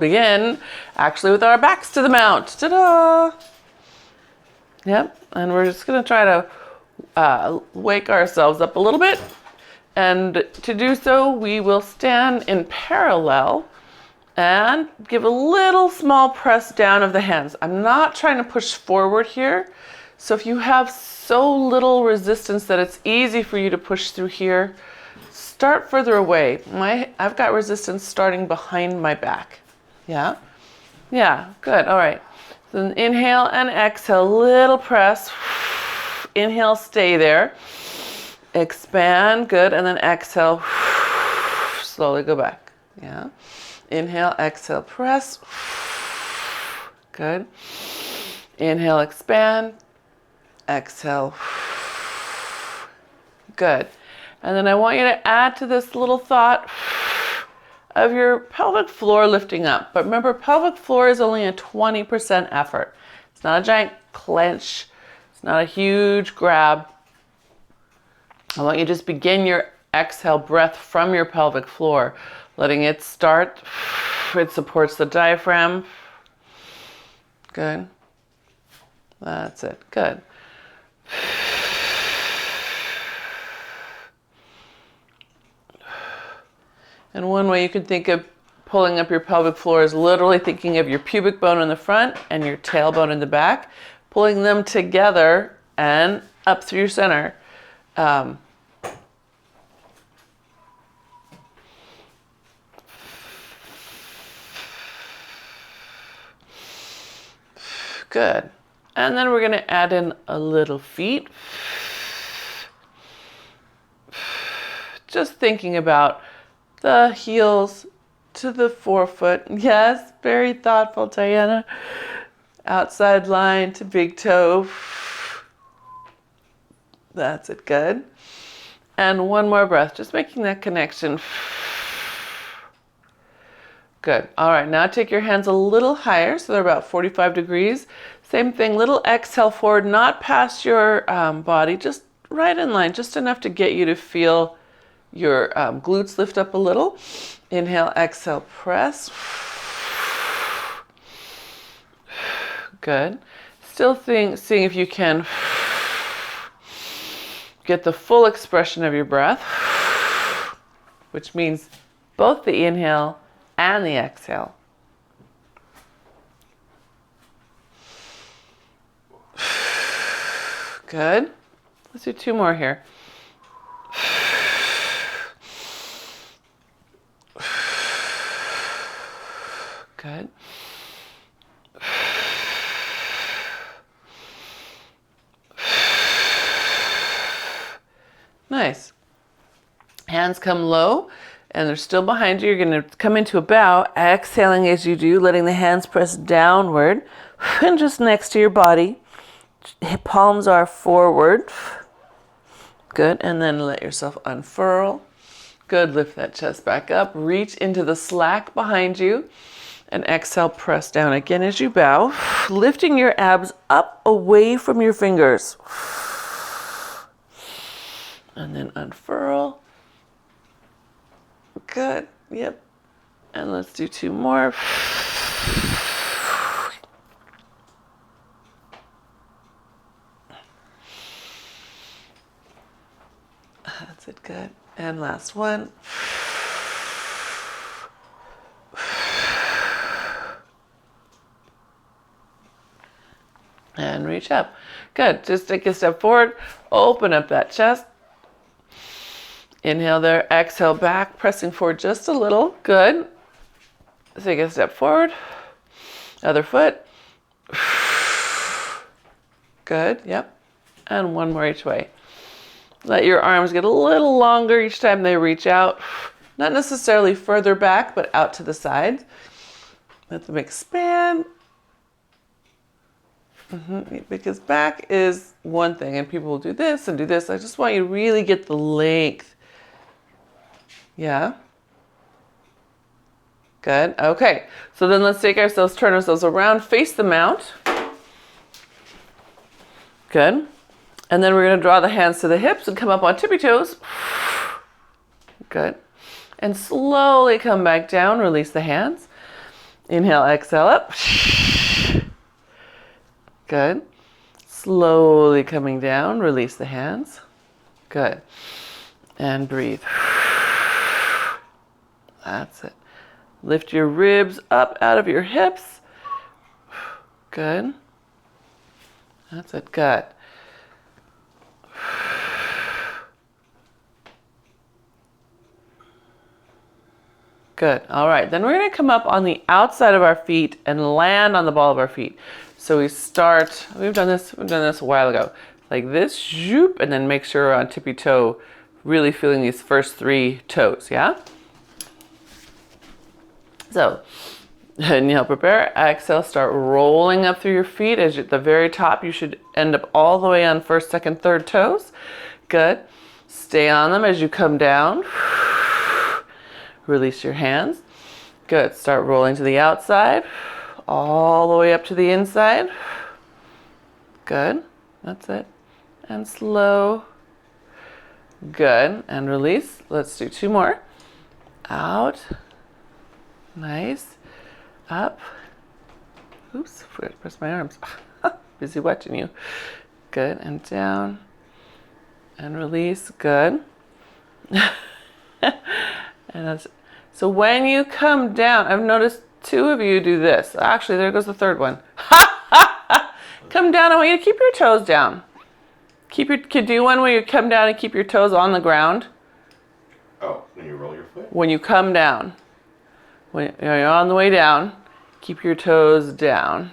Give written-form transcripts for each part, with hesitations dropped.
begin actually with our backs to the mount. Ta-da! Yep, and we're just gonna try to wake ourselves up a little bit. And to do so, we will stand in parallel and give a little small press down of the hands. I'm not trying to push forward here. So if you have so little resistance that it's easy for you to push through here, start further away. I've got resistance starting behind my back. Yeah? Yeah, good, all right. So inhale and exhale, little press. Inhale, stay there. Expand, good, and then exhale, slowly go back. Yeah. Inhale, exhale, press. Good. Inhale, expand. Exhale. Good. And then I want you to add to this little thought of your pelvic floor lifting up. But remember, pelvic floor is only a 20% effort. It's not a giant clench. It's not a huge grab. I want you to just begin your exhale breath from your pelvic floor, letting it start. It supports the diaphragm. Good. That's it. Good. And one way you can think of pulling up your pelvic floor is literally thinking of your pubic bone in the front and your tailbone in the back, pulling them together and up through your center. Good. And then we're going to add in a little feet. Just thinking about the heels to the forefoot. Yes, very thoughtful, Diana. Outside line to big toe. That's it, good. And one more breath, just making that connection. Good. All right, now take your hands a little higher, so they're about 45 degrees. Same thing, little exhale forward, not past your body, just right in line, just enough to get you to feel your glutes lift up a little. Inhale, exhale, press. Good. Still seeing if you can get the full expression of your breath, which means both the inhale and the exhale. Good. Let's do two more here. Good. Nice. Hands come low and they're still behind you. You're going to come into a bow, exhaling as you do, letting the hands press downward and just next to your body. Palms are forward. Good. And then let yourself unfurl. Good. Lift that chest back up. Reach into the slack behind you. And exhale, press down again as you bow. Lifting your abs up away from your fingers. And then unfurl. Good. Yep. And let's do two more. That's it. Good. And last one. And reach up. Good. Just take a step forward. Open up that chest. Inhale there. Exhale back. Pressing forward just a little. Good. Take a step forward. Other foot. Good. Yep. And one more each way. Let your arms get a little longer each time they reach out. Not necessarily further back, but out to the sides. Let them expand. Because back is one thing, and people will do this and do this. I just want you to really get the length. Yeah. Good. Okay. So then let's turn ourselves around, face the mount. Good. And then we're going to draw the hands to the hips and come up on tippy toes. Good. And slowly come back down, release the hands. Inhale, exhale up. Good. Slowly coming down, release the hands. Good. And breathe. That's it. Lift your ribs up out of your hips. Good. That's it. Good. Good. All right. Then we're going to come up on the outside of our feet and land on the ball of our feet. So we start, we've done this a while ago. Like this, zoop, and then make sure we're on tippy toe, really feeling these first 3 toes, yeah? So, inhale, prepare, exhale, start rolling up through your feet. As at the very top, you should end up all the way on first, second, third toes. Good. Stay on them as you come down. Release your hands. Good. Start rolling to the outside, all the way up to the inside. Good. That's it. And slow. Good. And release. Let's do 2 more. Out. Nice. Up. Oops, forgot to press my arms. Busy watching you. Good. And down. And release. Good. And that's, so when you come down, I've noticed 2 of you do this. Actually, there goes the 3rd one. Come down. I want you to keep your toes down. Could do one where you come down and keep your toes on the ground. Oh, when you roll your foot? When you come down. When you're on the way down, keep your toes down.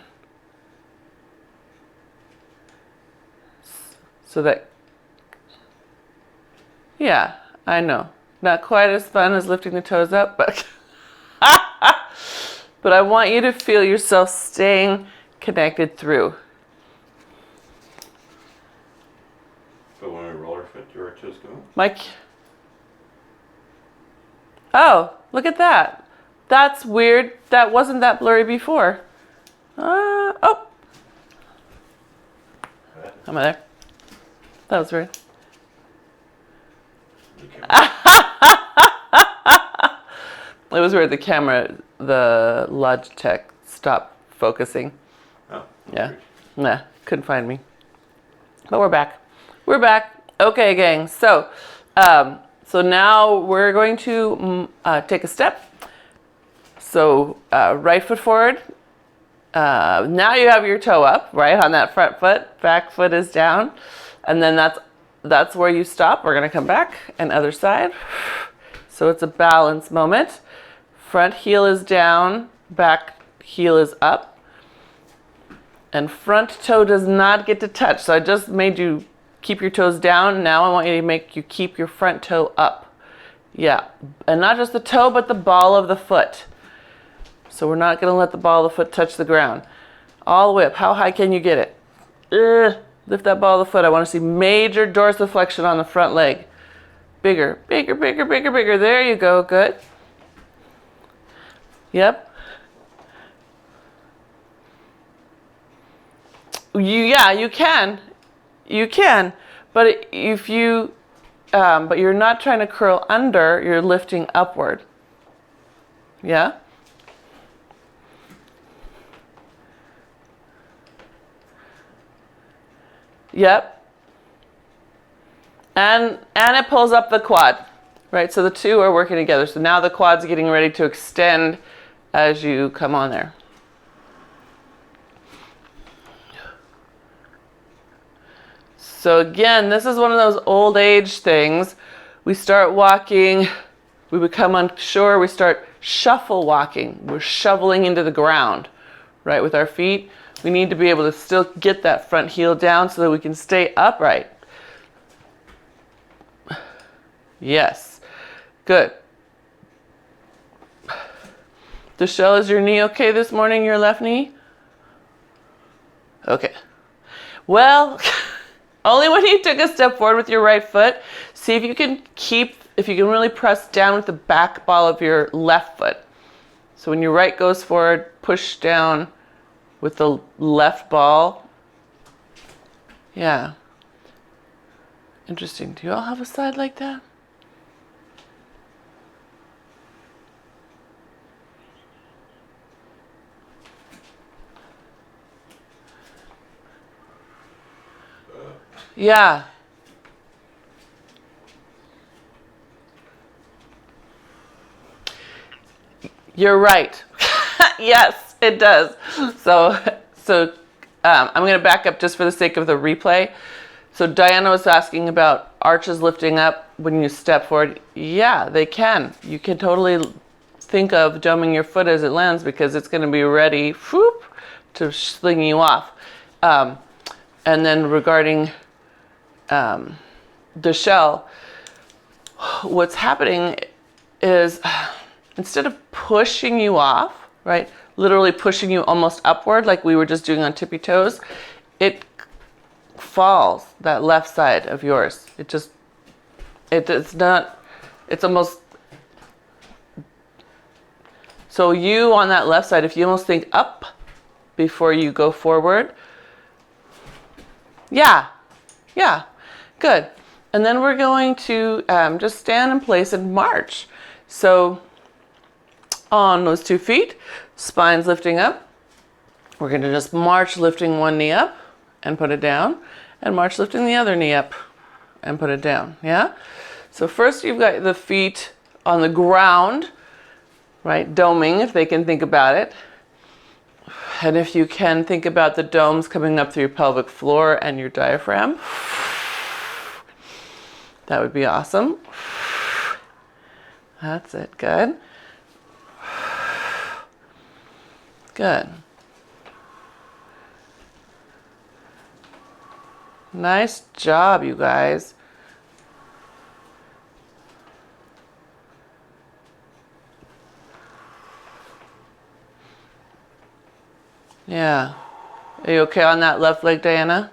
So that, yeah, I know. Not quite as fun as lifting the toes up, but but I want you to feel yourself staying connected through. So when we roll our foot, do our toes go? Mike. Oh, look at that. That's weird. That wasn't that blurry before. Oh. Am I there? That was weird. It was weird. The camera, the Logitech stopped focusing. Oh. Yeah. Nah, couldn't find me. But we're back. We're back. Okay, gang. So, so now we're going to take a step. So, right foot forward. Now you have your toe up, right, on that front foot. Back foot is down. And then that's where you stop. We're going to come back and other side. So it's a balance moment. Front heel is down, back heel is up. And front toe does not get to touch. So I just made you keep your toes down. Now I want you to make you keep your front toe up. Yeah, and not just the toe, but the ball of the foot. So we're not going to let the ball of the foot touch the ground. All the way up. How high can you get it? Lift that ball of the foot. I want to see major dorsiflexion on the front leg. Bigger, bigger, bigger, bigger, bigger. There you go. Good. Yep. Yeah, you can. You can. But if you, but you're not trying to curl under, you're lifting upward. Yeah? Yep. And it pulls up the quad, right? So the two are working together. So now the quad's getting ready to extend as you come on there. So again, this is one of those old age things. We start walking, we become unsure, we start shuffle walking. We're shoveling into the ground, right, with our feet. We need to be able to still get that front heel down so that we can stay upright. Yes. Good. Deshelle, is your knee okay this morning, your left knee? Okay. Well, only when you took a step forward with your right foot. See if you can really press down with the back ball of your left foot. So when your right goes forward, push down with the left ball. Yeah. Interesting. Do you all have a side like that? Yeah. You're right. Yes, it does. So I'm going to back up just for the sake of the replay. So Diana was asking about arches lifting up when you step forward. Yeah, they can. You can totally think of doming your foot as it lands because it's going to be ready whoop, to sling you off. And then regarding the shell, what's happening is instead of pushing you off, right, literally pushing you almost upward like we were just doing on tippy toes, it falls, that left side of yours. It's not, it's almost, so you on that left side, if you almost think up before you go forward, yeah, good. And then we're going to just stand in place and march. So on those 2 feet, spine's lifting up. We're going to just march lifting one knee up and put it down, and march lifting the other knee up and put it down, yeah? So first you've got the feet on the ground, right, doming if they can think about it. And if you can think about the domes coming up through your pelvic floor and your diaphragm, that would be awesome. That's it, good. Good. Nice job, you guys. Yeah. Are you okay on that left leg, Diana?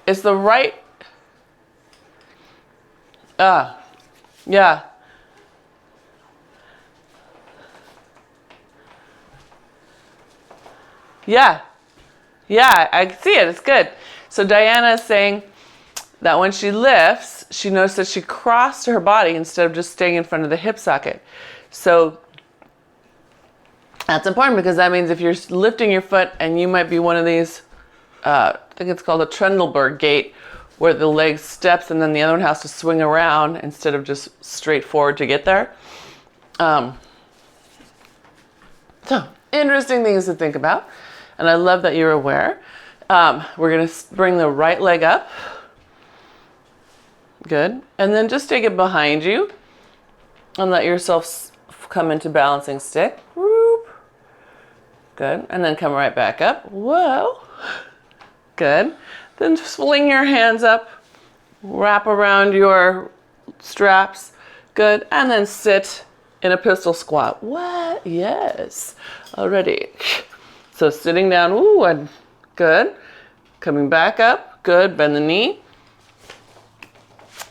It's the right. Yeah. Yeah. Yeah, I see it. It's good. So Diana is saying that when she lifts, she noticed that she crossed her body instead of just staying in front of the hip socket. So that's important because that means if you're lifting your foot, and you might be one of these, I think it's called a Trendelenburg gait, where the leg steps and then the other one has to swing around instead of just straight forward to get there. So interesting things to think about. And I love that you're aware. We're going to bring the right leg up. Good. And then just take it behind you and let yourself come into balancing stick. Whoop. Good. And then come right back up. Whoa. Good. Then fling your hands up, wrap around your straps. Good. And then sit in a pistol squat. What? Yes. Already. So sitting down. Ooh, and good. Coming back up. Good. Bend the knee.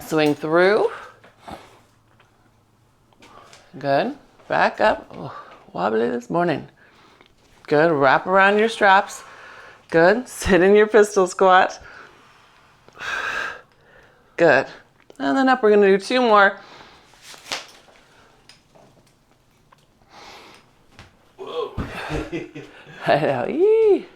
Swing through. Good. Back up. Oh, wobbly this morning. Good. Wrap around your straps. Good. Sit in your pistol squat. Good. And then up, we're going to do 2 more. Whoa. I know. Yee.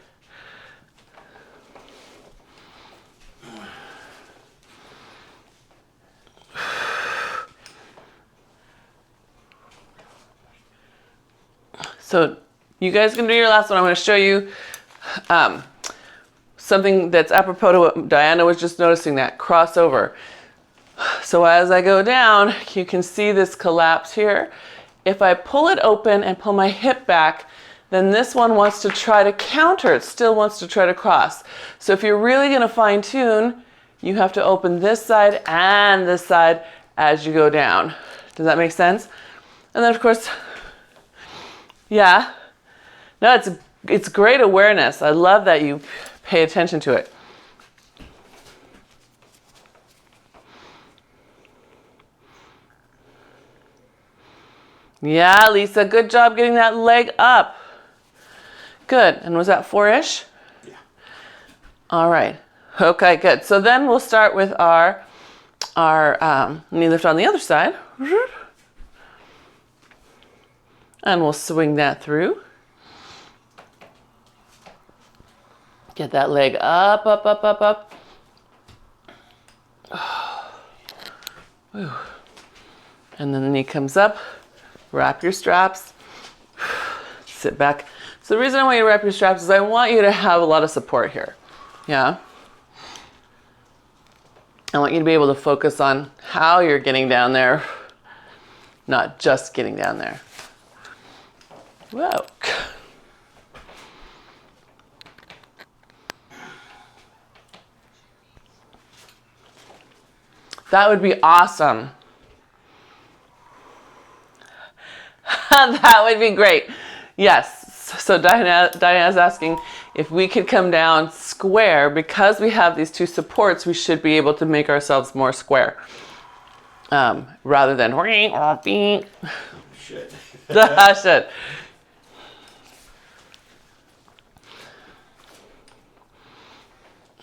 So you guys can do your last one. I'm going to show you something that's apropos to what Diana was just noticing, that crossover. So as I go down, you can see this collapse here. If I pull it open and pull my hip back, then this one wants to try to counter. It still wants to try to cross. So if you're really going to fine tune, you have to open this side and this side as you go down. Does that make sense? And then of course, yeah. No, it's great awareness. I love that you pay attention to it. Yeah, Lisa, good job getting that leg up. Good. And was that 4-ish? Yeah. All right. Okay, good. So then we'll start with our knee lift on the other side. And we'll swing that through. Get that leg up, up, up, up, up. Whew. And then the knee comes up, wrap your straps, sit back. So the reason I want you to wrap your straps is I want you to have a lot of support here. Yeah. I want you to be able to focus on how you're getting down there, not just getting down there. Whoa. That would be awesome. That would be great. Yes. So Diana's asking if we could come down square. Because we have these two supports, we should be able to make ourselves more square. Rather than Shit. shit.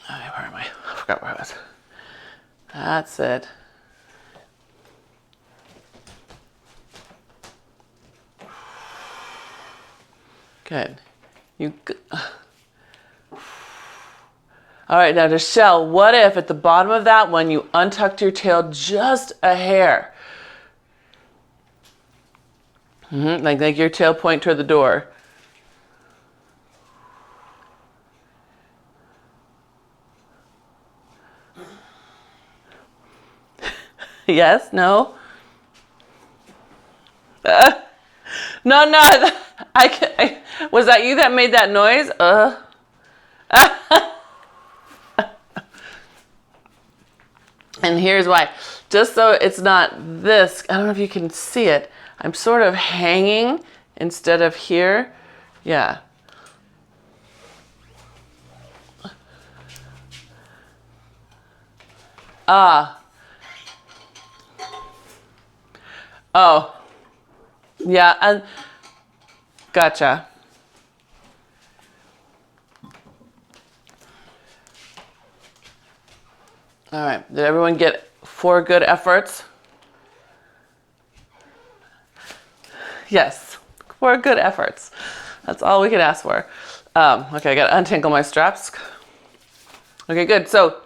Where am I? I forgot where I was. That's it. Good. All right, now Michelle, what if at the bottom of that one you untucked your tail just a hair? Like your tail point toward the door. Yes? No? No. Was that you that made that noise? And here's why. Just so it's not this, I don't know if you can see it. I'm sort of hanging instead of here. Yeah. Oh. Yeah, and gotcha. All right, did everyone get 4 good efforts? Yes, 4 good efforts. That's all we could ask for. Okay, I gotta untangle my straps. Okay, good. So,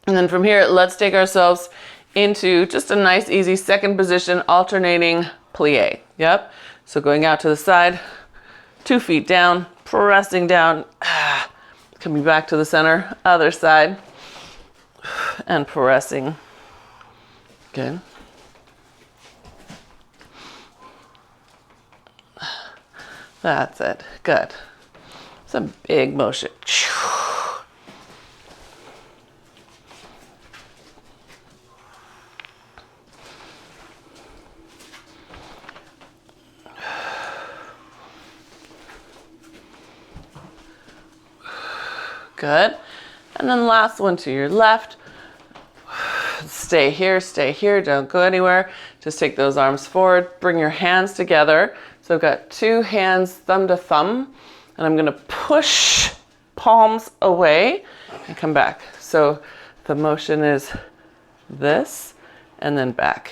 and then from here, let's take ourselves into just a nice, easy second position, alternating plie. Yep. So going out to the side, 2 feet down, pressing down, coming back to the center, other side, and pressing. Good. That's it. Good. It's a big motion. Good. And then last one to your left. Stay here, don't go anywhere. Just take those arms forward, bring your hands together. So I've got 2 hands, thumb to thumb, and I'm gonna push palms away and come back. So the motion is this and then back.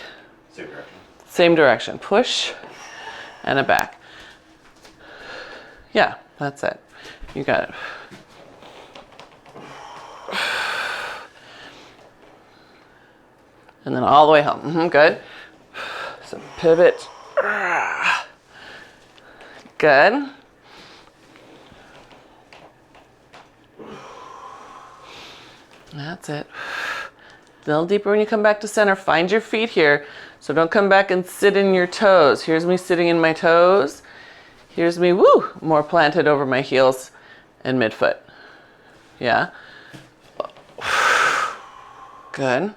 Same direction. Same direction, push and a back. Yeah, that's it. You got it. And then all the way home. Good. So pivot. Good. That's it. A little deeper when you come back to center. Find your feet here. So don't come back and sit in your toes. Here's me sitting in my toes. Here's me, more planted over my heels and midfoot. Yeah. Good.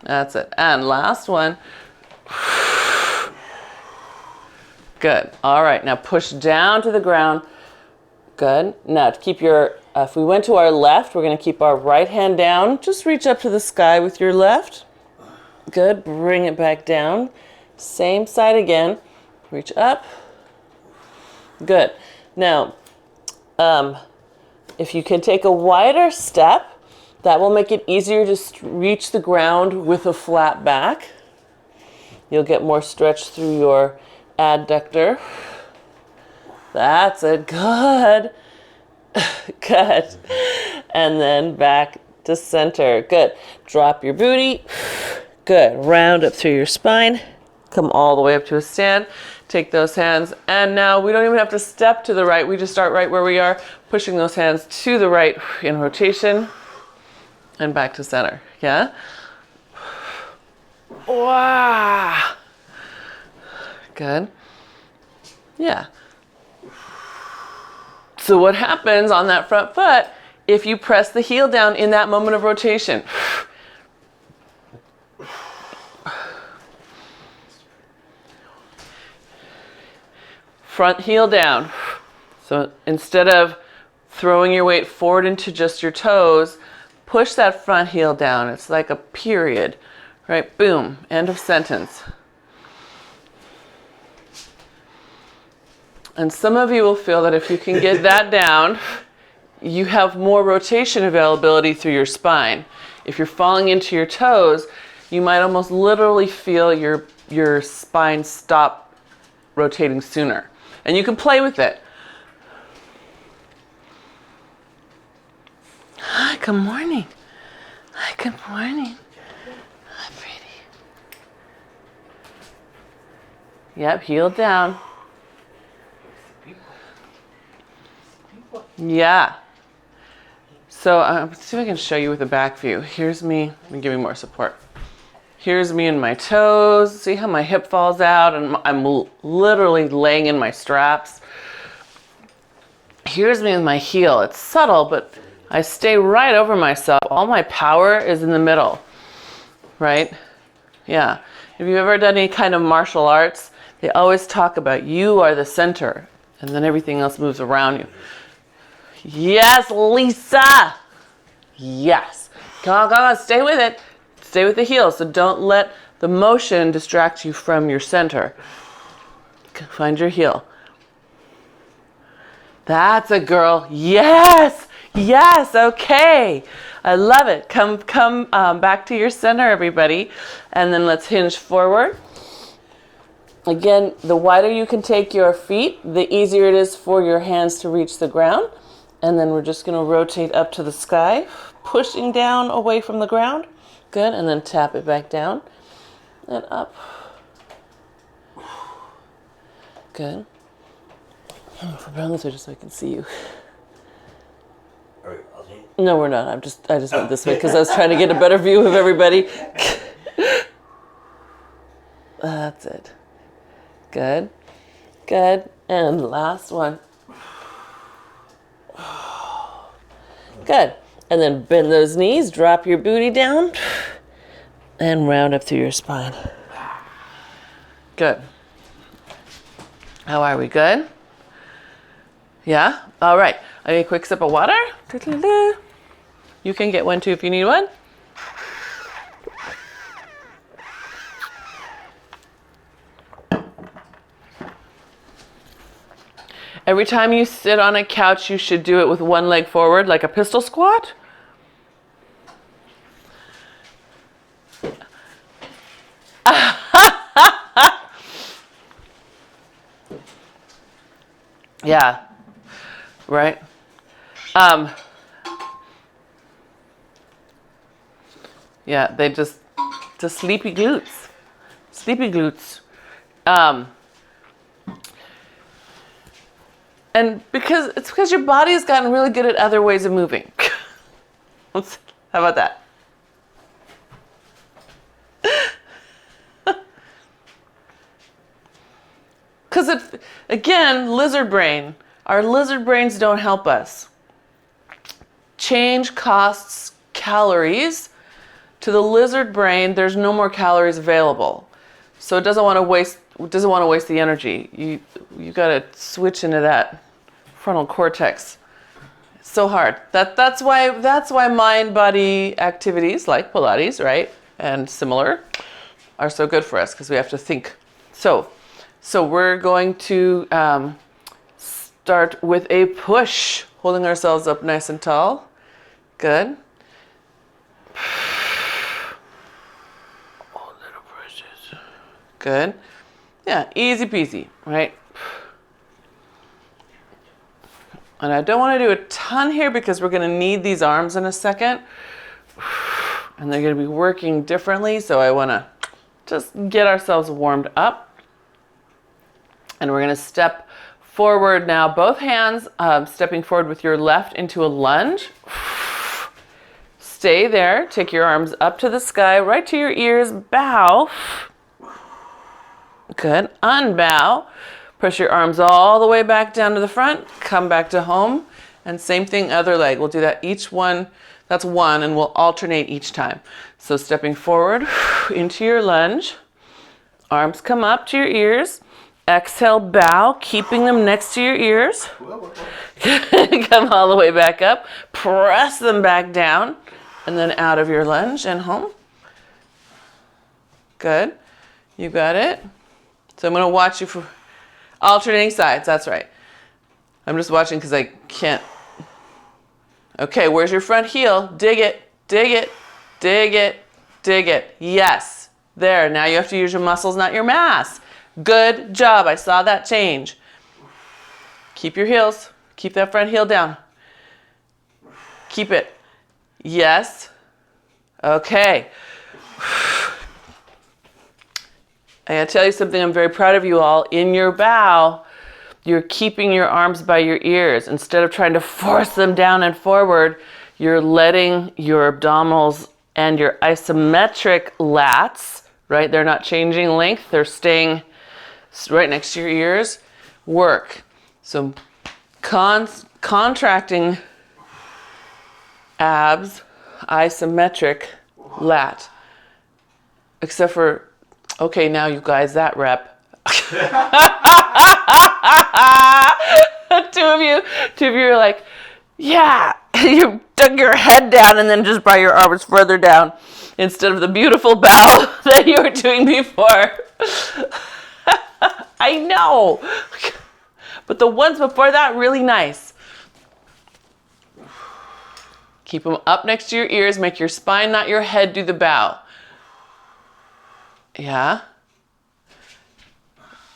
That's it. And last one. Good. All right. Now push down to the ground. Good. Now to keep your, if we went to our left, we're going to keep our right hand down. Just reach up to the sky with your left. Good. Bring it back down. Same side again. Reach up. Good. Now, if you can take a wider step, that will make it easier to reach the ground with a flat back. You'll get more stretch through your adductor. That's it. Good. Good. And then back to center. Good. Drop your booty. Good. Round up through your spine. Come all the way up to a stand. Take those hands, and now we don't even have to step to the right. We just start right where we are, pushing those hands to the right in rotation and back to center. Yeah? Wow. Good. Yeah. So what happens on that front foot if you press the heel down in that moment of rotation? Front heel down. So instead of throwing your weight forward into just your toes, push that front heel down. It's like a period, right? Boom, end of sentence. And some of you will feel that if you can get that down, you have more rotation availability through your spine. If you're falling into your toes, you might almost literally feel your spine stop rotating sooner. And you can play with it. Hi, good morning. Hi, good morning. Hi, pretty. Yep, heel down. Yeah. So let's see if I can show you with a back view. Here's me. Let me give you more support. Here's me and my toes. See how my hip falls out and I'm literally laying in my straps. Here's me with my heel. It's subtle, but I stay right over myself. All my power is in the middle, right? Yeah. If you've ever done any kind of martial arts, they always talk about you are the center and then everything else moves around you. Yes, Lisa. Yes. Come on, stay with it. Stay with the heel, so don't let the motion distract you from your center. Find your heel. That's a girl. Yes, yes, okay. I love it. Come back to your center, everybody. And then let's hinge forward. Again, the wider you can take your feet, the easier it is for your hands to reach the ground. And then we're just going to rotate up to the sky, pushing down away from the ground. Good, and then tap it back down and up. Good. For around this way just so I can see you. No, we're not. I just went this way because I was trying to get a better view of everybody. That's it. Good. Good. And last one. Good. And then bend those knees, drop your booty down, and round up through your spine. Good. How are we? Good? Yeah? All right. I need a quick sip of water. You can get one too if you need one. Every time you sit on a couch, you should do it with one leg forward, like a pistol squat. Yeah, right. Yeah, they just sleepy glutes, sleepy glutes. And because your body has gotten really good at other ways of moving. How about that? Because again, lizard brain. Our lizard brains don't help us. Change costs calories. To the lizard brain, there's no more calories available. So it doesn't want to waste the energy. You got to switch into that frontal cortex. It's so hard. That's why mind-body activities like Pilates, right, and similar, are so good for us because we have to think. So we're going to start with a push, holding ourselves up nice and tall. Good. Oh, little pushes. Good. Yeah, easy peasy, right? And I don't want to do a ton here because we're going to need these arms in a second, And they're going to be working differently, so I want to just get ourselves warmed up. And we're going to step forward now, both hands stepping forward with your left into a lunge. Stay there. Take your arms up to the sky, right to your ears. Bow. Good. Unbow. Push your arms all the way back down to the front. Come back to home. And same thing, other leg. We'll do that each one. That's one, and we'll alternate each time. So stepping forward into your lunge. Arms come up to your ears. Exhale, bow, keeping them next to your ears. Come all the way back up. Press them back down. And then out of your lunge and home. Good. You got it. So I'm going to watch you for alternating sides. That's right. I'm just watching because I can't. Okay, where's your front heel? Dig it, dig it, dig it, dig it. Yes. There. Now you have to use your muscles, not your mass. Good job. I saw that change. Keep your heels. Keep that front heel down. Keep it. Yes. Okay. I gotta tell you something. I'm very proud of you all. In your bow, you're keeping your arms by your ears. Instead of trying to force them down and forward, you're letting your abdominals and your isometric lats, right? They're not changing length. They're staying right next to your ears. Work. So contracting abs, isometric lat. Except for, okay, now you guys, that rep. Two of you are like, yeah, you took your head down and then just brought your arms further down instead of the beautiful bow that you were doing before. I know. But the ones before that, really nice. Keep them up next to your ears. Make your spine, not your head, do the bow. Yeah.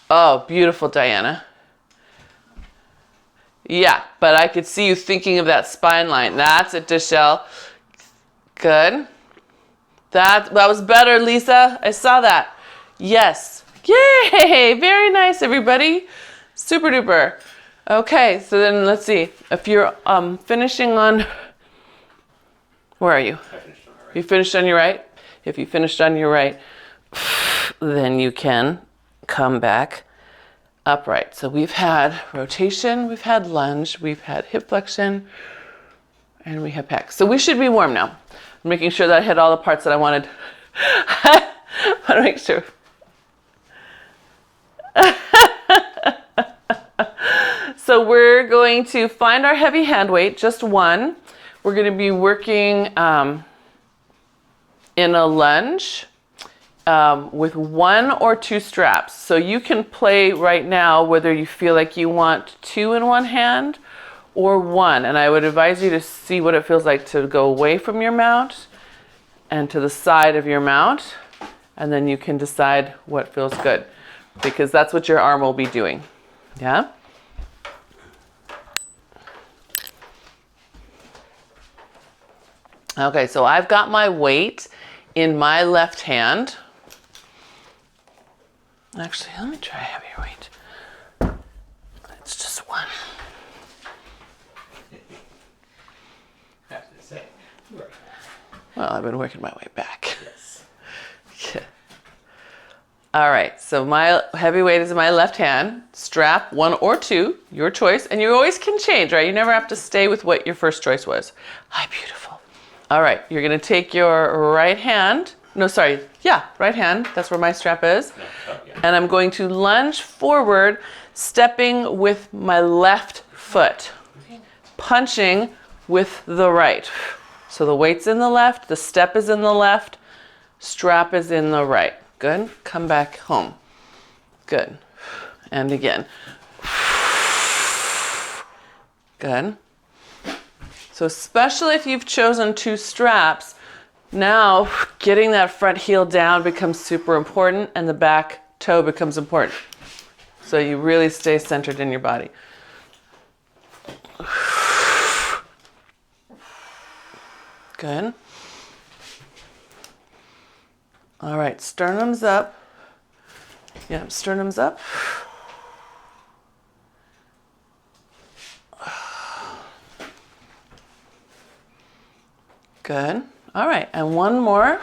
Oh, beautiful, Diana. Yeah, but I could see you thinking of that spine line. That's it, Deshelle. Good. That was better, Lisa. I saw that. Yes. Yay! Very nice, everybody. Super duper. Okay, so then let's see. If you're finishing on... Where are you? I finished on my right. You finished on your right? If you finished on your right, then you can come back upright. So we've had rotation, we've had lunge, we've had hip flexion, and we have pecs. So we should be warm now. I'm making sure that I hit all the parts that I wanted. I want to make sure. So we're going to find our heavy hand weight, just one. We're going to be working in a lunge with one or two straps. So you can play right now whether you feel like you want two in one hand or one. And I would advise you to see what it feels like to go away from your mount and to the side of your mount. And then you can decide what feels good, because that's what your arm will be doing. Yeah? Okay, so I've got my weight in my left hand. Actually, let me try heavier weight. It's just one. I have to say. Well, I've been working my way back. Yes. Yeah. All right, so my heavy weight is in my left hand. Strap, one or two, your choice. And you always can change, right? You never have to stay with what your first choice was. Hi, beautiful. All right, you're gonna take your right hand. No, sorry, yeah, right hand. That's where my strap is. Yeah. And I'm going to lunge forward, stepping with my left foot, punching with the right. So the weight's in the left, the step is in the left, strap is in the right. Good. Come back home. Good. And again. Good. So especially if you've chosen two straps, now getting that front heel down becomes super important and the back toe becomes important. So you really stay centered in your body. Good. All right, sternum's up. Yeah, sternum's up. Good. All right, and one more.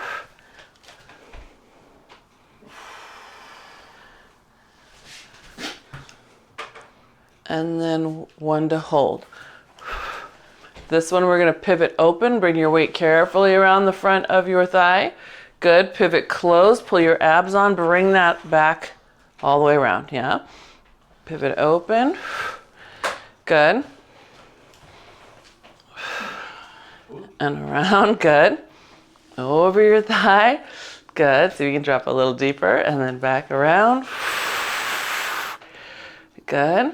And then one to hold. This one we're going to pivot open, bring your weight carefully around the front of your thigh. Good, pivot close, pull your abs on, bring that back all the way around, yeah? Pivot open, good. And around, good. Over your thigh, good. So you can drop a little deeper and then back around. Good.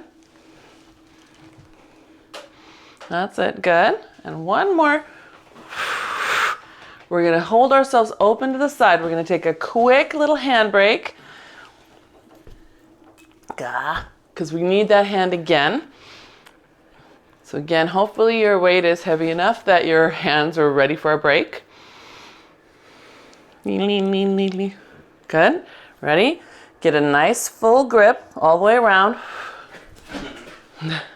That's it, good. And one more. We're gonna hold ourselves open to the side. We're gonna take a quick little handbrake. Because we need that hand again. So again, hopefully your weight is heavy enough that your hands are ready for a break. Good, ready? Get a nice full grip all the way around.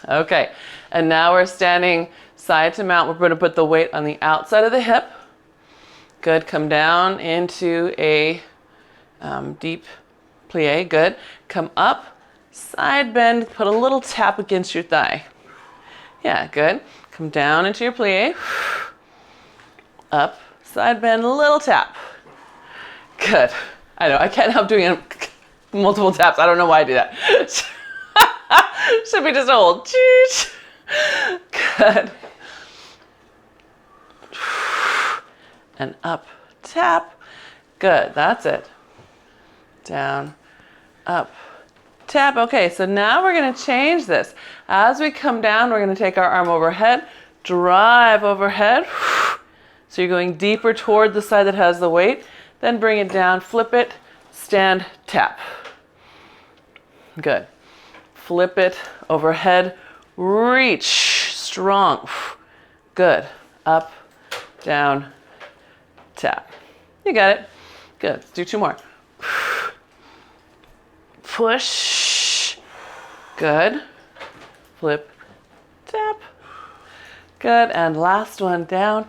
Okay, and now we're standing side to mount. We're going to put the weight on the outside of the hip. Good, come down into a deep plie, good. Come up, side bend, put a little tap against your thigh. Yeah, good. Come down into your plie. Up, side bend, little tap. Good. I know, I can't help doing multiple taps. I don't know why I do that. Should be just a hold. Good. And up, tap. Good, that's it. Down, up, tap. Okay, so now we're gonna change this. As we come down, we're gonna take our arm overhead, drive overhead. So you're going deeper toward the side that has the weight. Then bring it down, flip it, stand, tap. Good. Flip it overhead, reach, strong. Good. Up, down, tap. You got it. Good. Let's do two more. Push. Good. Flip, tap. Good. And last one down.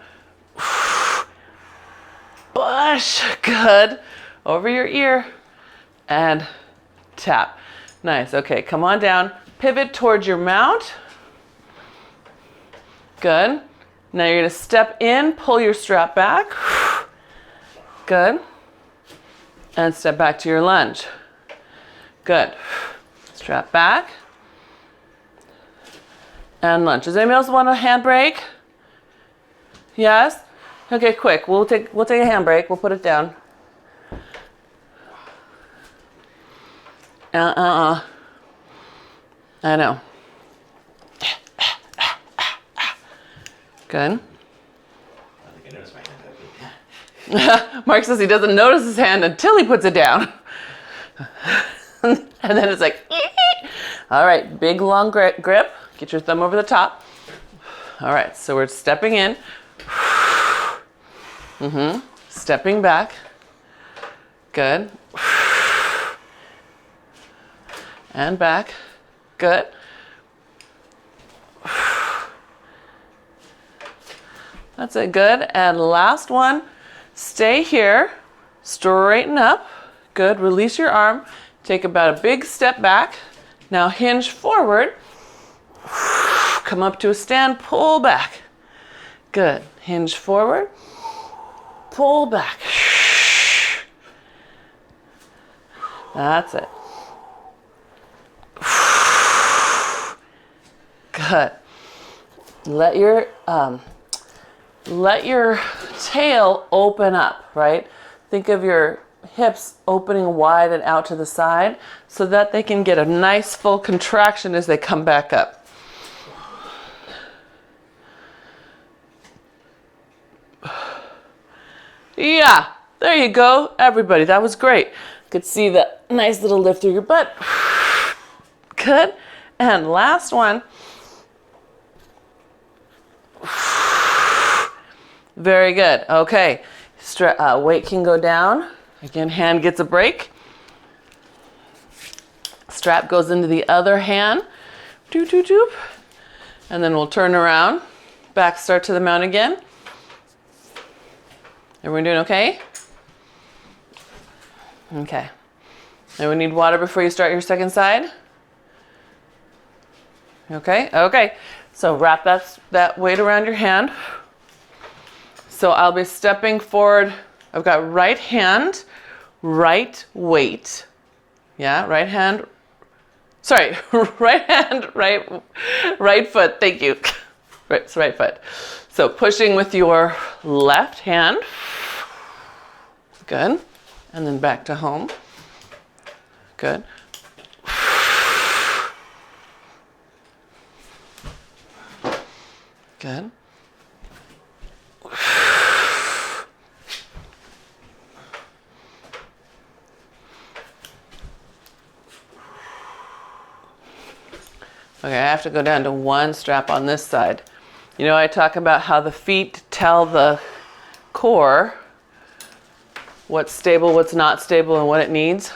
Push. Good. Over your ear and tap. Nice. Okay, come on down. Pivot towards your mount. Good. Now you're going to step in, pull your strap back. Good. And step back to your lunge. Good. Strap back. And lunge. Does anybody else want a handbrake? Yes? Okay, quick. We'll take a handbrake. We'll put it down. I know. Good. I think I noticed my hand. Mark says he doesn't notice his hand until he puts it down. And then it's like, all right, big long grip. Get your thumb over the top. All right, so we're stepping in. Stepping back. Good. And back. Good. That's it, good. And last one, stay here, straighten up. Good, release your arm. Take about a big step back. Now hinge forward. Come up to a stand, pull back. Good, hinge forward, pull back. That's it. Good. Let your tail open up, right? Think of your hips opening wide and out to the side so that they can get a nice full contraction as they come back up. Yeah, there you go, everybody. That was great. Could see the nice little lift through your butt. Good. And last one. Very good. Okay. Weight can go down. Again, hand gets a break. Strap goes into the other hand. Doop, doop, doop. And then we'll turn around. Back start to the mount again. Everyone doing okay? Okay. Anyone need water before you start your second side? Okay, okay. So wrap that weight around your hand. So I'll be stepping forward. I've got right hand, right weight. Yeah, right hand. Sorry, right hand, right foot. Thank you. Right, it's right foot. So pushing with your left hand. Good. And then back to home. Good. Good. Okay, I have to go down to one strap on this side. You know, I talk about how the feet tell the core what's stable, what's not stable, and what it needs.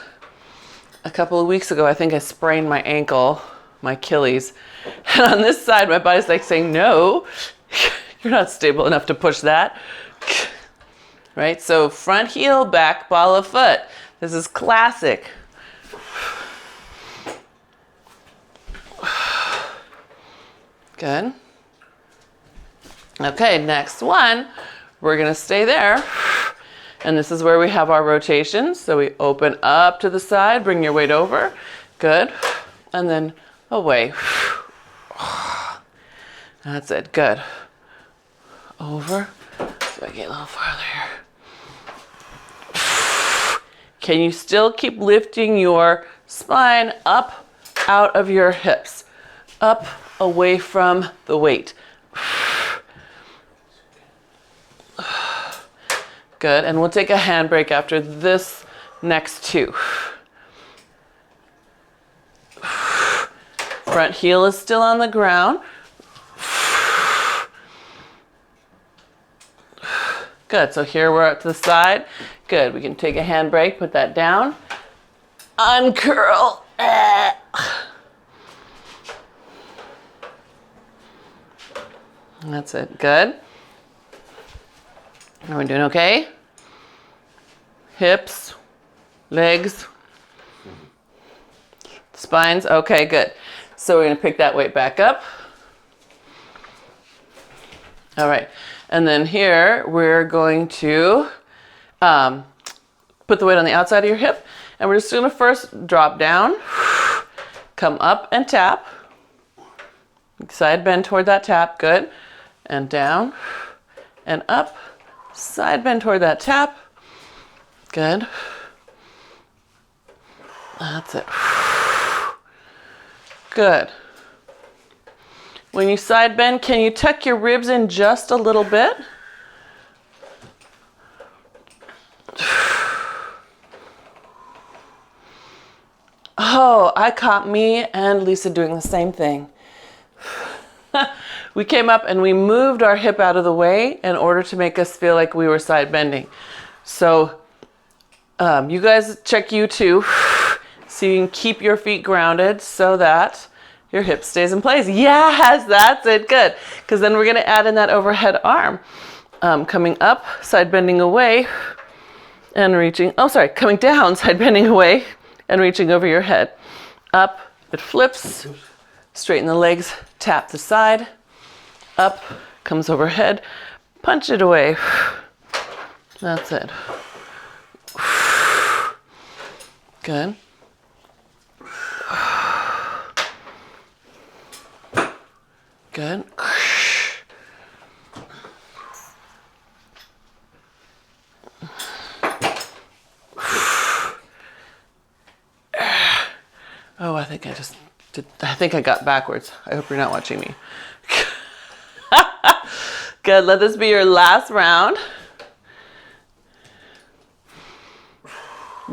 A couple of weeks ago, I think I sprained my ankle, my Achilles. And on this side, my body's like saying, no, you're not stable enough to push that. Right? So front heel, back ball of foot. This is classic. Good. Okay, next one. We're gonna stay there. And this is where we have our rotations. So we open up to the side, bring your weight over. Good. And then away. That's it. Good. Over. So I get a little farther here. Can you still keep lifting your spine up out of your hips? Up, away from the weight. Good, and we'll take a handbrake after this next two. Front heel is still on the ground. Good, so here we're up to the side. Good, we can take a handbrake, put that down. Uncurl. That's it, good. Are we doing okay? Hips, legs, spines, okay, good. So we're gonna pick that weight back up. All right, and then here we're going to put the weight on the outside of your hip, and we're just gonna first drop down, come up and tap, side bend toward that tap, good, and down, and up, side bend toward that tap, good. That's it. Good. When you side bend, can you tuck your ribs in just a little bit? Oh, I caught me and Lisa doing the same thing. We came up and we moved our hip out of the way in order to make us feel like we were side bending. So you guys check you too, so you can keep your feet grounded so that your hip stays in place. Yes, that's it, good. Because then we're gonna add in that overhead arm. Coming up, side bending away, and reaching, oh sorry, coming down, side bending away, and reaching over your head. Up, it flips, straighten the legs, tap the side, up, comes overhead, punch it away. That's it. Good. Good. Oh, I think I got backwards. I hope you're not watching me. Good, let this be your last round.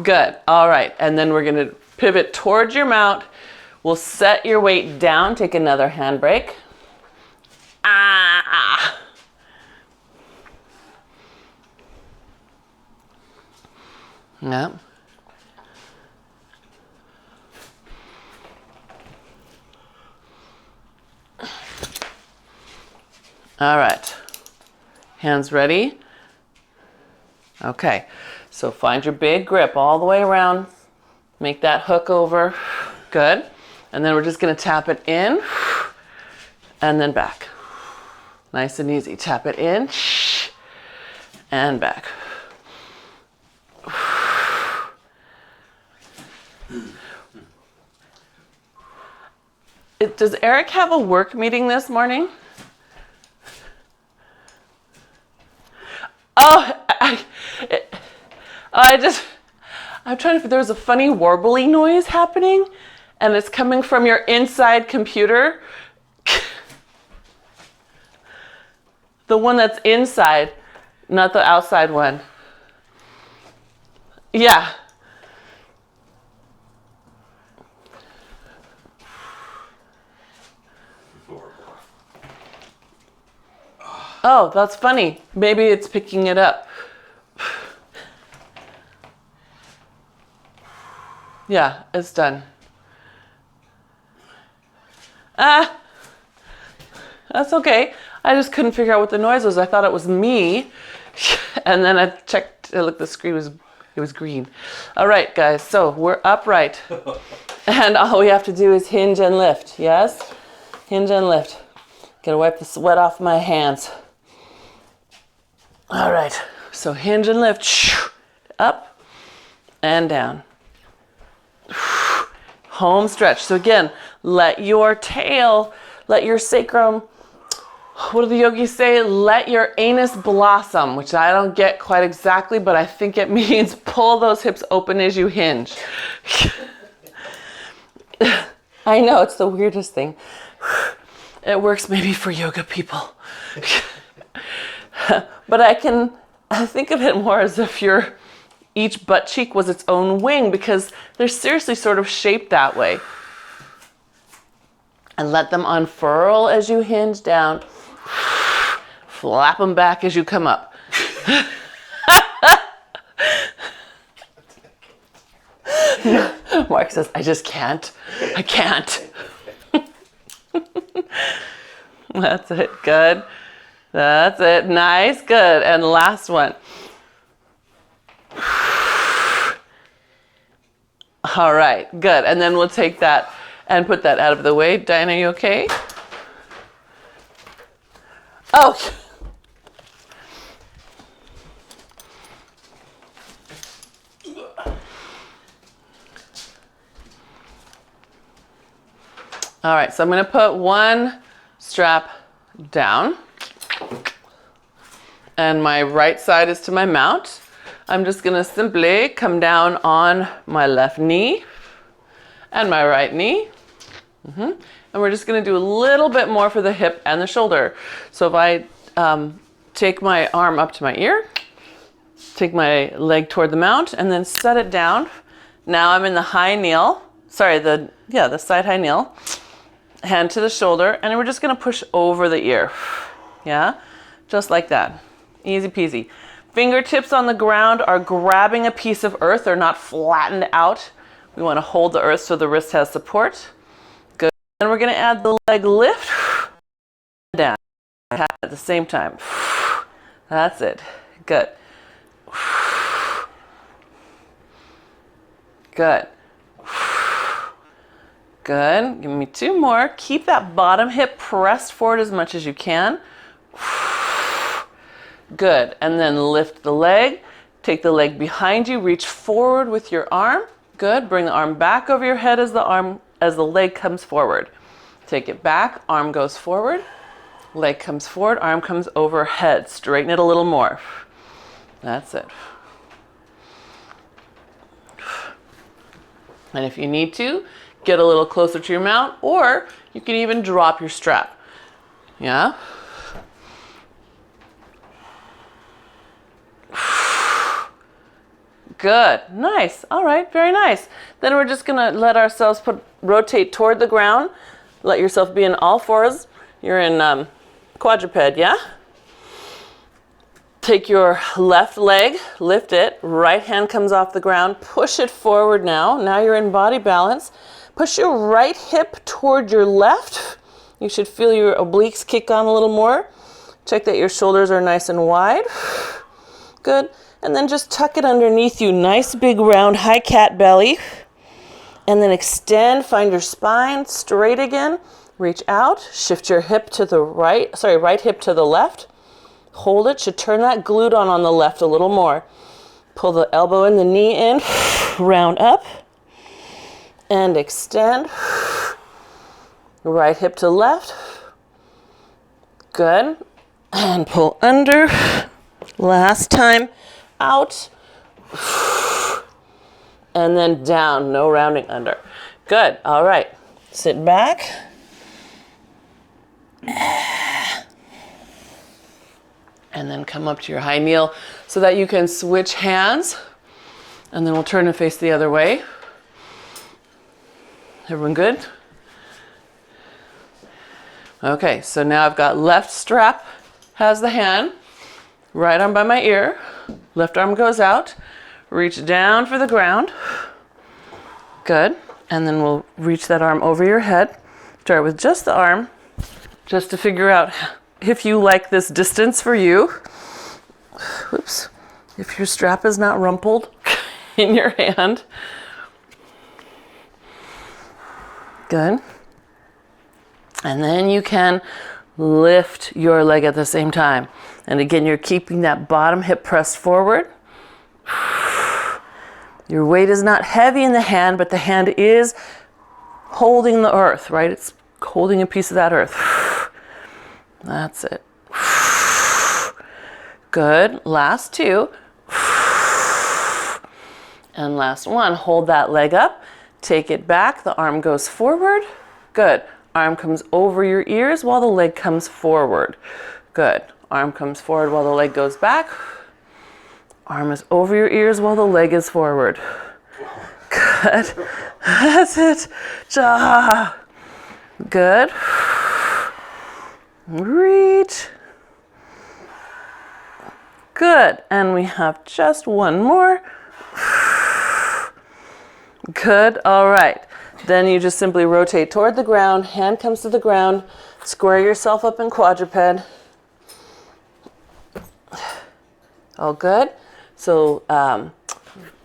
Good, all right, and then we're gonna pivot towards your mount. We'll set your weight down, take another handbrake. Ah. Yeah. All right. Hands ready? Okay. So find your big grip all the way around. Make that hook over. Good. And then we're just going to tap it in and then back. Nice and easy. Tap it in and back. Does Eric have a work meeting this morning? Oh, I'm trying to, there was a funny warbly noise happening and it's coming from your inside computer. The one that's inside, not the outside one. Yeah. Oh, that's funny. Maybe it's picking it up. Yeah, it's done. That's okay. I just couldn't figure out what the noise was. I thought it was me. And then I checked, look, the screen it was green. All right, guys, so we're upright. And all we have to do is hinge and lift, yes? Hinge and lift. Gotta wipe the sweat off my hands. All right, so hinge and lift, up and down. Home stretch. So again, let your tail, let your sacrum, what do the yogis say? Let your anus blossom, which I don't get quite exactly, but I think it means pull those hips open as you hinge. I know, it's the weirdest thing. It works maybe for yoga people. But I think of it more as if each butt cheek was its own wing, because they're seriously sort of shaped that way. And let them unfurl as you hinge down. Flap them back as you come up. Mark says, I just can't. I can't. That's it. Good. That's it. Nice. Good. And last one. All right. Good. And then we'll take that and put that out of the way. Diana, you okay? Oh. All right. So I'm going to put one strap down. And my right side is to my mount. I'm just gonna simply come down on my left knee and my right knee. And we're just gonna do a little bit more for the hip and the shoulder. So if I take my arm up to my ear, take my leg toward the mount, and then set it down. Now I'm in the high kneel, the side high kneel. Hand to the shoulder, and we're just gonna push over the ear. Yeah, just like that. Easy peasy. Fingertips on the ground are grabbing a piece of earth. They're not flattened out. We want to hold the earth so the wrist has support. Good. And we're going to add the leg lift down at the same time. That's it. Good. Good. Good. Give me two more. Keep that bottom hip pressed forward as much as you can. Good. And then lift the leg. Take the leg behind you. Reach forward with your arm. Good. Bring the arm back over your head as the leg comes forward. Take it back. Arm goes forward. Leg comes forward. Arm comes overhead. Straighten it a little more. That's it. And if you need to, get a little closer to your mount, or you can even drop your strap. Yeah? Good. Nice. All right. Very nice. Then we're just going to let ourselves rotate toward the ground. Let yourself be in all fours. You're in quadruped, yeah? Take your left leg, lift it, right hand comes off the ground, push it forward now. Now you're in body balance. Push your right hip toward your left. You should feel your obliques kick on a little more. Check that your shoulders are nice and wide. Good. And then just tuck it underneath you. Nice big round high cat belly. And then extend, find your spine straight again. Reach out, shift your hip to the right, right hip to the left. Hold it, should turn that glute on the left a little more. Pull the elbow in, the knee in, round up, and extend. Right hip to left. Good. And pull under. Last time, out. And then down, no rounding under. Good, all right. Sit back. And then come up to your high kneel so that you can switch hands. And then we'll turn and face the other way. Everyone good? Okay, so now I've got left strap has the hand, right arm by my ear, left arm goes out, reach down for the ground. Good. And then we'll reach that arm over your head. Start with just the arm, just to figure out if you like this distance for you. Whoops. If your strap is not rumpled in your hand. Good. And then you can lift your leg at the same time. And again, you're keeping that bottom hip pressed forward. Your weight is not heavy in the hand, but the hand is holding the earth, right? It's holding a piece of that earth. That's it. Good. Last two. And last one. Hold that leg up. Take it back. The arm goes forward. Good. Arm comes over your ears while the leg comes forward. Good. Arm comes forward while the leg goes back. Arm is over your ears while the leg is forward. Good. That's it. Ja. Good. Reach. Good. And we have just one more. Good. All right. Then you just simply rotate toward the ground. Hand comes to the ground. Square yourself up in quadruped. All good. So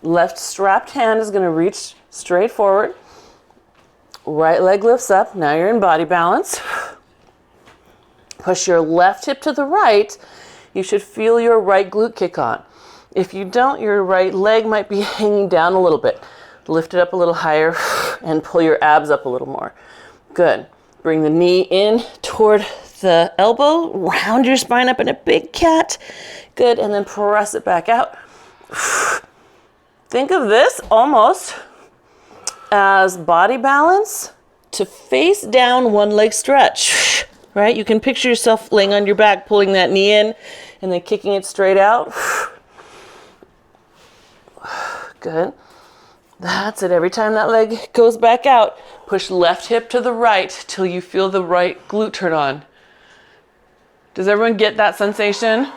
left strapped hand is going to reach straight forward. Right leg lifts up. Now you're in body balance. Push your left hip to the right. You should feel your right glute kick on. If you don't, your right leg might be hanging down a little bit. Lift it up a little higher and pull your abs up a little more. Good. Bring the knee in toward the elbow. Round your spine up in a big cat. Good. And then press it back out. Think of this almost as body balance to face down one leg stretch, right? You can picture yourself laying on your back, pulling that knee in and then kicking it straight out. Good. That's it. Every time that leg goes back out, push left hip to the right till you feel the right glute turn on. Does everyone get that sensation?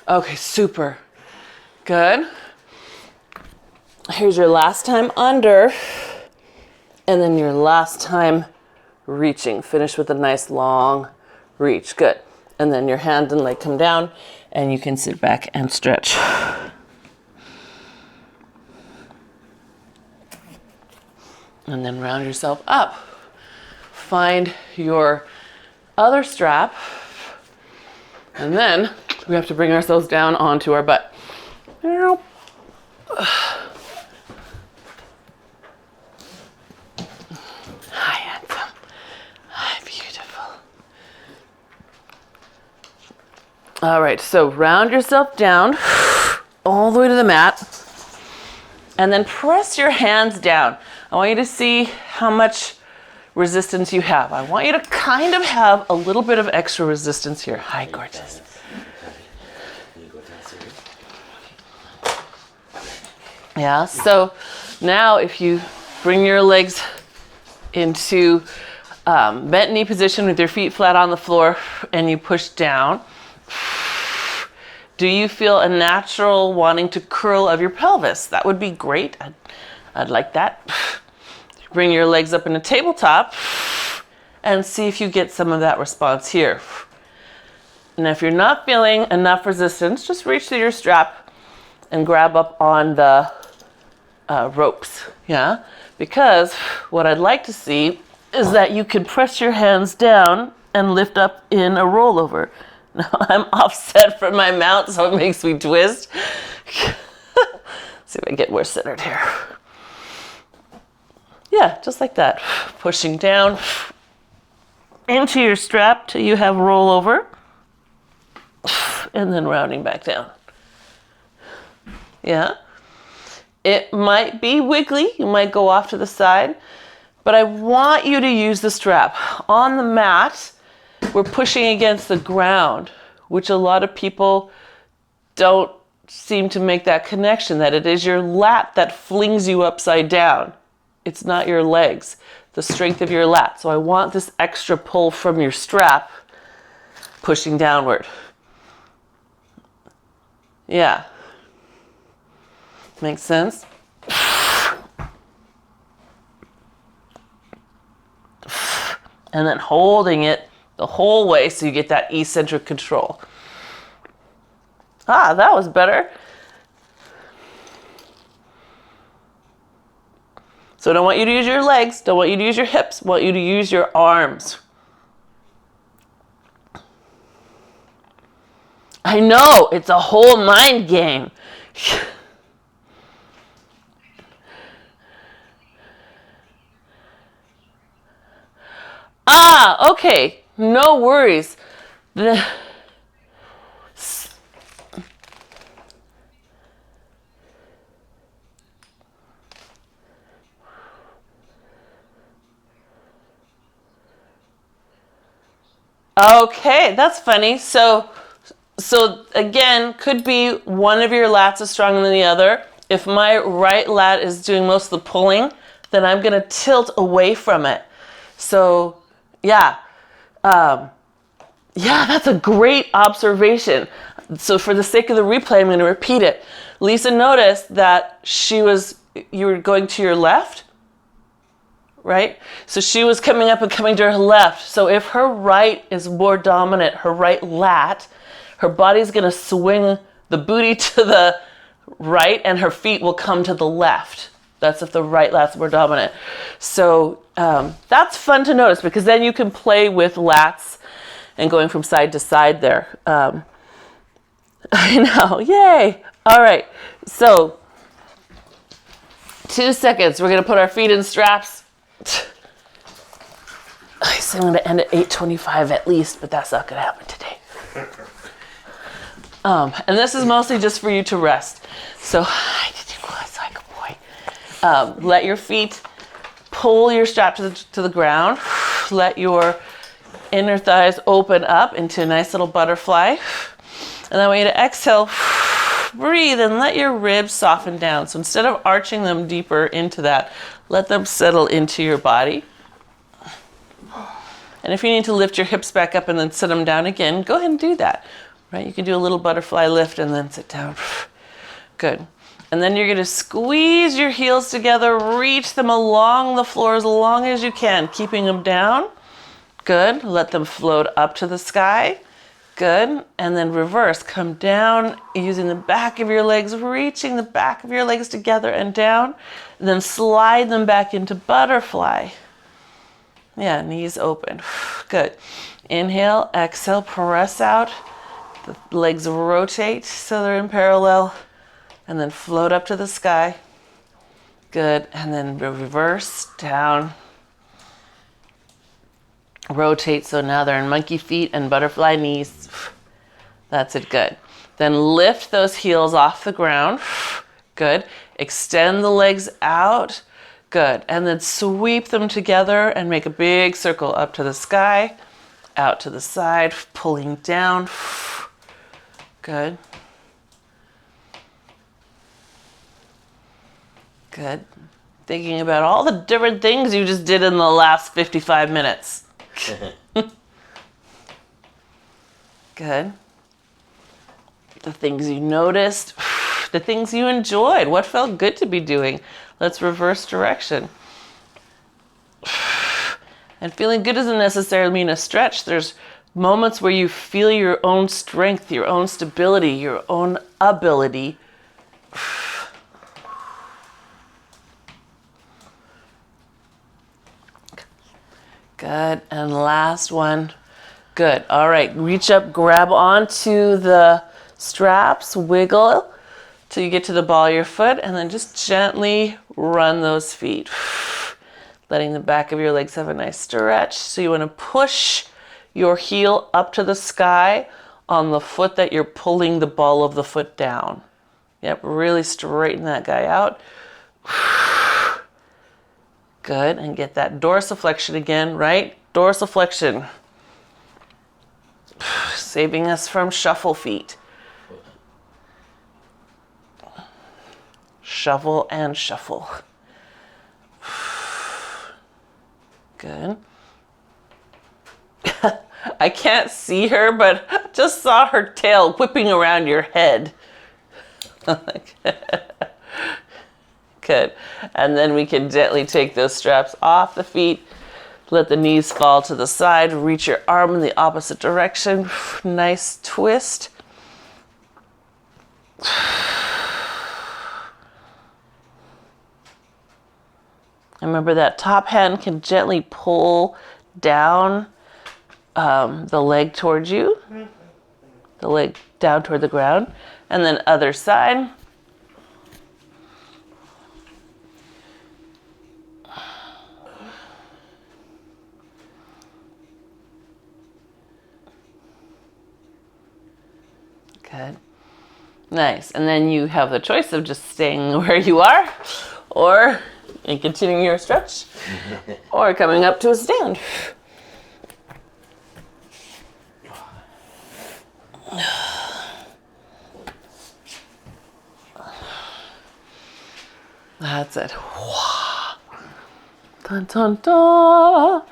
Okay, super. Good. Here's your last time under, and then your last time reaching. Finish with a nice long reach. Good. And then your hand and leg come down, and you can sit back and stretch. And then round yourself up. Find your other strap. And then we have to bring ourselves down onto our butt. Hi, handsome. Hi, beautiful. All right, so round yourself down all the way to the mat. And then press your hands down. I want you to see how much resistance you have. I want you to kind of have a little bit of extra resistance here. Hi, gorgeous. Yeah, so now if you bring your legs into bent knee position with your feet flat on the floor and you push down, Do you feel a natural wanting to curl of your pelvis? That would be great. I'd like that. Bring your legs up in a tabletop and see if you get some of that response here. And if you're not feeling enough resistance, just reach to your strap and grab up on the ropes, yeah? Because what I'd like to see is that you can press your hands down and lift up in a rollover. Now I'm offset from my mount, so it makes me twist. See if I get more centered here. Yeah, just like that. Pushing down into your strap till you have rollover, and then rounding back down. Yeah. It might be wiggly, you might go off to the side, but I want you to use the strap. On the mat, we're pushing against the ground, which a lot of people don't seem to make that connection, that it is your lat that flings you upside down. It's not your legs, the strength of your lat. So I want this extra pull from your strap pushing downward. Yeah. Makes sense? And then holding it the whole way so you get that eccentric control. Ah, that was better. So I don't want you to use your legs, don't want you to use your hips, I want you to use your arms. I know, it's a whole mind game. Ah, okay, no worries. Okay, that's funny. So again, could be one of your lats is stronger than the other. If my right lat is doing most of the pulling, then I'm gonna tilt away from it. So yeah, that's a great observation. So for the sake of the replay, I'm gonna repeat it. Lisa noticed that you were going to your left, right? So she was coming up and coming to her left. So if her right is more dominant, her right lat, her body's gonna swing the booty to the right and her feet will come to the left. That's if the right lat's more dominant. So that's fun to notice because then you can play with lats and going from side to side there. I know, yay. All right, so 2 seconds. We're gonna put our feet in straps. I said I'm gonna end at 8:25 at least, but that's not gonna happen today. And this is mostly just for you to rest. So I did you guys like a boy. Let your feet pull your strap to the ground. Let your inner thighs open up into a nice little butterfly. And then I want you to exhale, breathe, and let your ribs soften down. So instead of arching them deeper into that, let them settle into your body. And if you need to lift your hips back up and then sit them down again, go ahead and do that. Right? You can do a little butterfly lift and then sit down. Good. And then you're going to squeeze your heels together, reach them along the floor as long as you can, keeping them down. Good. Let them float up to the sky. Good. And then reverse. Come down using the back of your legs, reaching the back of your legs together and down. And then slide them back into butterfly. Yeah, knees open. Good. Inhale, exhale, press out. The legs rotate so they're in parallel. And then float up to the sky. Good. And then reverse down. Rotate so now they're in monkey feet and butterfly knees. That's it. Good. Then lift those heels off the ground. Good. Extend the legs out. Good. And then sweep them together and make a big circle up to the sky, out to the side, pulling down. Good. Good. Thinking about all the different things you just did in the last 55 minutes. Good. the things you noticed, the things you enjoyed, what felt good to be doing. Let's reverse direction. And feeling good doesn't necessarily mean a stretch. There's moments where you feel your own strength, your own stability, your own ability. Good. And last one. Good. All right. Reach up, grab onto the straps, wiggle till you get to the ball of your foot, and then just gently run those feet. Letting the back of your legs have a nice stretch. So you want to push your heel up to the sky on the foot that you're pulling the ball of the foot down. Yep, really straighten that guy out. Good, and get that dorsiflexion again, right? Dorsiflexion. Saving us from shuffle feet. Shuffle and shuffle. Good. I can't see her, but I just saw her tail whipping around your head. Good. And then we can gently take those straps off the feet. Let the knees fall to the side. Reach your arm in the opposite direction. Nice twist. Remember that top hand can gently pull down the leg towards you, the leg down toward the ground, and then other side. Good. Nice. And then you have the choice of just staying where you are, or and continuing your stretch, or coming up to a stand. That's it. Dun, dun, dun.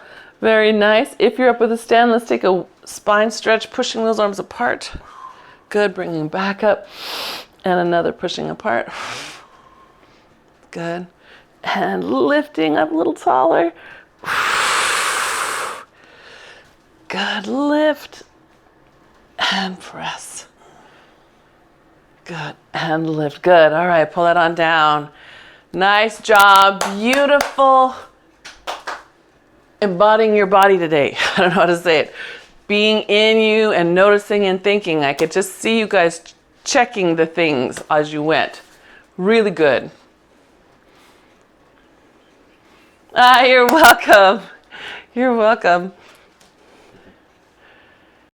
Very nice. If you're up with a stand, let's take a spine stretch, pushing those arms apart. Good. Bringing back up, and another pushing apart. Good. And lifting up a little taller. Good. Lift and press. Good. And lift. Good. All right. Pull that on down. Nice job. Beautiful. Embodying your body today. I don't know how to say it. Being in you and noticing and thinking. I could just see you guys checking the things as you went. Really good. You're welcome. You're welcome.